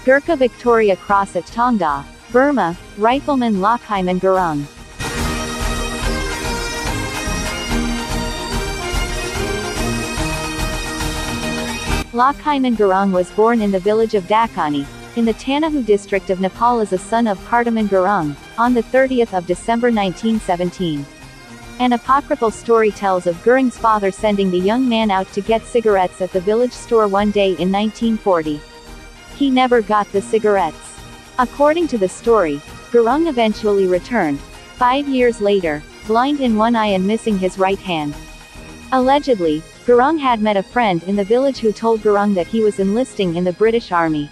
Gurkha Victoria Cross at Taungdaw, Burma, Rifleman Lachhiman Gurung. Lachhiman Gurung was born in the village of Dakani, in the Tanahu district of Nepal as a son of Kartaman Gurung, on the 30th of December 1917. An apocryphal story tells of Gurung's father sending the young man out to get cigarettes at the village store one day in 1940. He never got the cigarettes. According to the story, Gurung eventually returned, 5 years later, blind in one eye and missing his right hand. Allegedly, Gurung had met a friend in the village who told Gurung that he was enlisting in the British Army.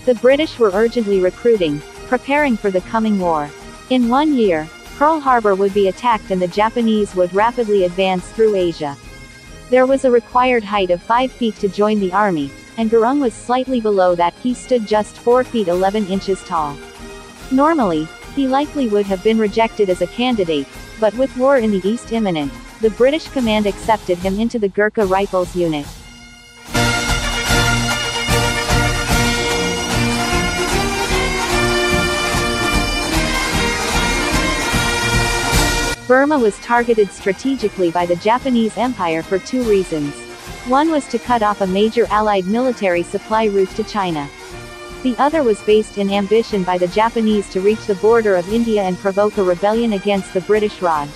The British were urgently recruiting, preparing for the coming war. In 1 year, Pearl Harbor would be attacked and the Japanese would rapidly advance through Asia. There was a required height of 5 feet to join the army, and Gurung was slightly below that. He stood just 4 feet 11 inches tall. Normally, he likely would have been rejected as a candidate, but with war in the east imminent, the British command accepted him into the Gurkha Rifles unit. Burma was targeted strategically by the Japanese Empire for 2 reasons. One was to cut off a major Allied military supply route to China. The other was based in ambition by the Japanese to reach the border of India and provoke a rebellion against the British Raj.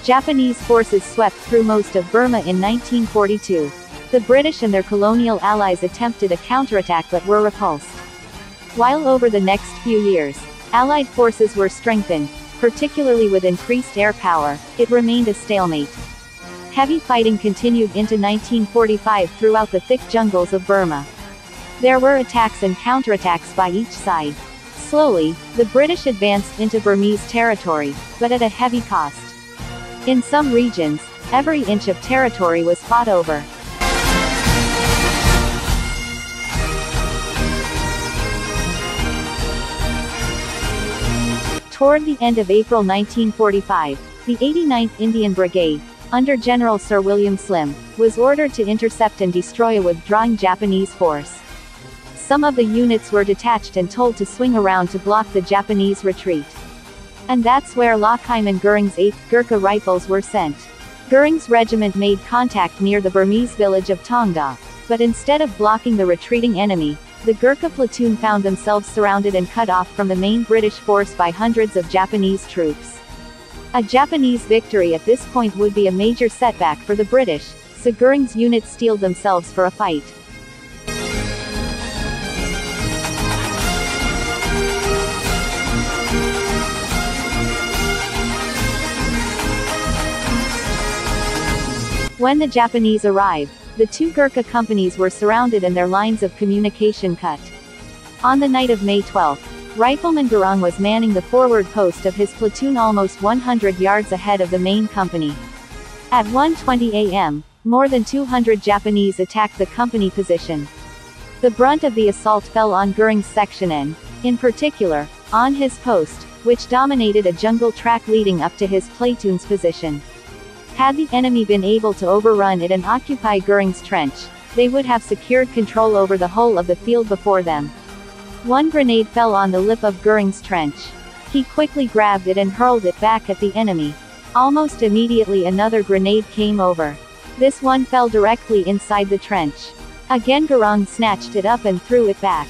Japanese forces swept through most of Burma in 1942. The British and their colonial allies attempted a counterattack but were repulsed. While over the next few years, Allied forces were strengthened, particularly with increased air power, it remained a stalemate. Heavy fighting continued into 1945 throughout the thick jungles of Burma. There were attacks and counterattacks by each side. Slowly, the British advanced into Burmese territory, but at a heavy cost. In some regions, every inch of territory was fought over. Toward the end of April 1945, the 89th Indian Brigade, under General Sir William Slim, was ordered to intercept and destroy a withdrawing Japanese force. Some of the units were detached and told to swing around to block the Japanese retreat. And that's where Lachhiman Gurung's 8th Gurkha Rifles were sent. Gurung's regiment made contact near the Burmese village of Taungdaw, but instead of blocking the retreating enemy, the Gurkha platoon found themselves surrounded and cut off from the main British force by hundreds of Japanese troops. A Japanese victory at this point would be a major setback for the British, so Gurung's units steeled themselves for a fight. When the Japanese arrived, the 2 Gurkha companies were surrounded and their lines of communication cut. On the night of May 12, Rifleman Gurung was manning the forward post of his platoon almost 100 yards ahead of the main company. At 1:20 a.m., more than 200 Japanese attacked the company position. The brunt of the assault fell on Gurung's section and, in particular, on his post, which dominated a jungle track leading up to his platoon's position. Had the enemy been able to overrun it and occupy Gurung's trench, they would have secured control over the whole of the field before them. One grenade fell on the lip of Gurung's trench. He quickly grabbed it and hurled it back at the enemy. Almost immediately another grenade came over. This one fell directly inside the trench. Again Gurung snatched it up and threw it back.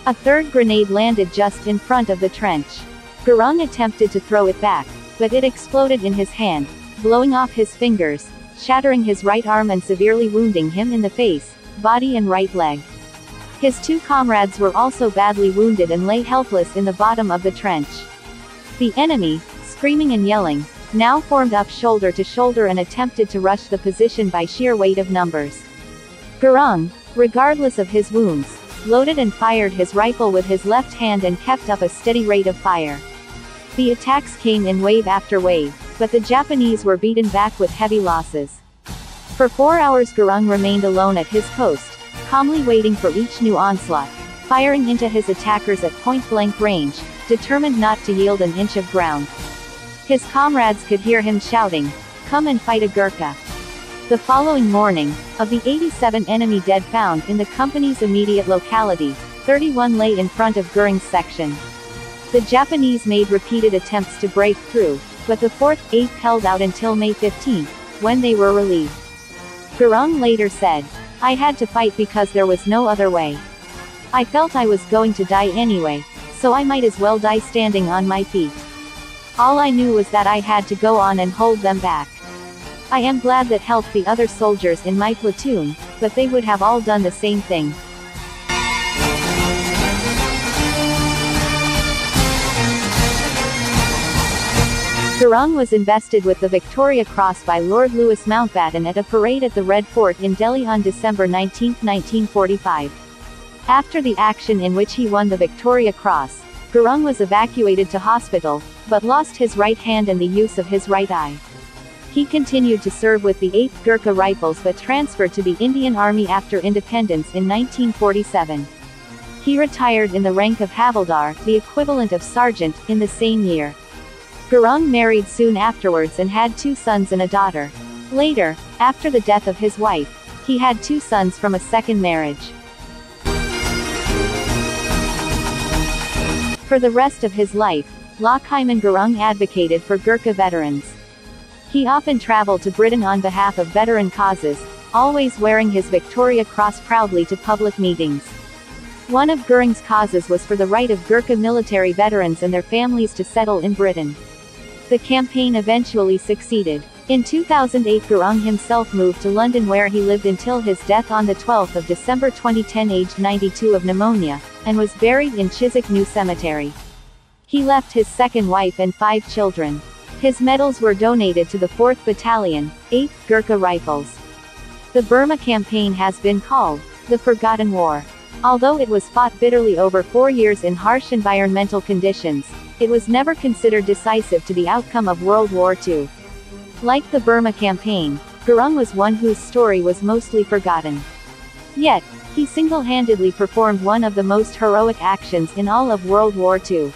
A third grenade landed just in front of the trench. Gurung attempted to throw it back, but it exploded in his hand, blowing off his fingers, shattering his right arm and severely wounding him in the face, body and right leg. His 2 comrades were also badly wounded and lay helpless in the bottom of the trench. The enemy, screaming and yelling, now formed up shoulder to shoulder and attempted to rush the position by sheer weight of numbers. Gurung, regardless of his wounds, loaded and fired his rifle with his left hand and kept up a steady rate of fire. The attacks came in wave after wave, but the Japanese were beaten back with heavy losses. For 4 hours Gurung remained alone at his post, calmly waiting for each new onslaught, firing into his attackers at point-blank range, determined not to yield an inch of ground. His comrades could hear him shouting, "Come and fight a Gurkha." The following morning, of the 87 enemy dead found in the company's immediate locality, 31 lay in front of Gurung's section. The Japanese made repeated attempts to break through, but the 4th, 8th held out until May 15, when they were relieved. Gurung later said, "I had to fight because there was no other way. I felt I was going to die anyway, so I might as well die standing on my feet. All I knew was that I had to go on and hold them back. I am glad that helped the other soldiers in my platoon, but they would have all done the same thing." Gurung was invested with the Victoria Cross by Lord Louis Mountbatten at a parade at the Red Fort in Delhi on December 19, 1945. After the action in which he won the Victoria Cross, Gurung was evacuated to hospital, but lost his right hand and the use of his right eye. He continued to serve with the 8th Gurkha Rifles but transferred to the Indian Army after independence in 1947. He retired in the rank of Havildar, the equivalent of sergeant, in the same year. Gurung married soon afterwards and had 2 sons and a daughter. Later, after the death of his wife, he had 2 sons from a second marriage. For the rest of his life, Lachhiman Gurung advocated for Gurkha veterans. He often traveled to Britain on behalf of veteran causes, always wearing his Victoria Cross proudly to public meetings. One of Gurung's causes was for the right of Gurkha military veterans and their families to settle in Britain. The campaign eventually succeeded. In 2008, Gurung himself moved to London, where he lived until his death on the 12th of December 2010, aged 92 of pneumonia, and was buried in Chiswick New Cemetery. He left his second wife and 5 children. His medals were donated to the 4th Battalion, 8th Gurkha Rifles. The Burma campaign has been called the Forgotten War. Although it was fought bitterly over 4 years in harsh environmental conditions, it was never considered decisive to the outcome of World War II. Like the Burma campaign, Gurung was one whose story was mostly forgotten. Yet, he single-handedly performed one of the most heroic actions in all of World War II.